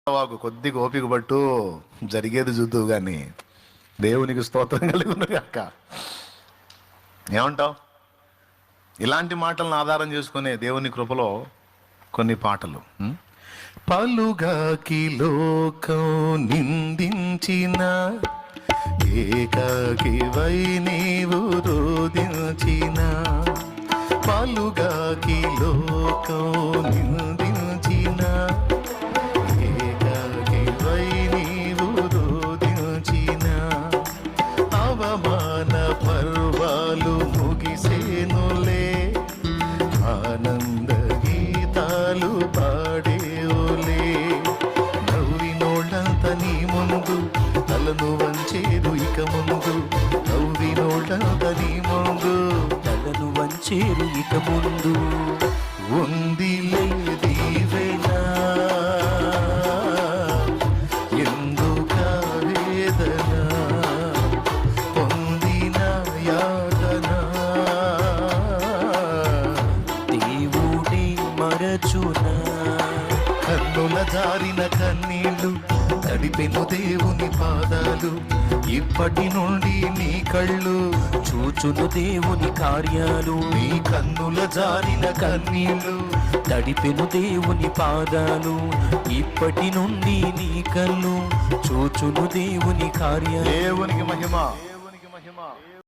వాకు కొద్దిగా ఓపిక పట్టు, జరిగేది చూద్దువు కానీ. దేవునికి స్తోత్రం కలుగును గాక. ఏమంటావు? ఇలాంటి మాటలను ఆధారం చేసుకునే దేవుని కృపలో కొన్ని పాటలు. పలుగాకి లోకం నిందించిన ఏకాకివై నీవు రోదించిన, పలుగాకి లోకం నిందించిన ఏకాకివై నీవు రోదించిన, అవమాన పర్వాలు ముగిసేనులే, ఆనంద గీతాలు పాడేవులే. నవ్వినోళ్ళంత నీ ముందు తలను వంచేరు ఇక ముందు, నవ్వినోళ్ళంత నీ ముందు తలను వంచేరు ఇక ముందు. ఉందిలే దీవెనా ఎందుక వేదన, పొందిన యాతన దేవుడే మరచునా. కన్నుల జారిన కన్నీళ్ళు తడిపెను దేవుని పాదాలు, ఇప్పటి నుండి నీ కళ్ళు చూచును దేవుని కార్యాలు. నీ కన్నుల జారిన కన్నీళ్ళు తడిపెను దేవుని పాదాలు, ఇప్పటి నుండి నీ కళ్ళు చూచును దేవుని కార్యాలు. దేవునికి మహిమ.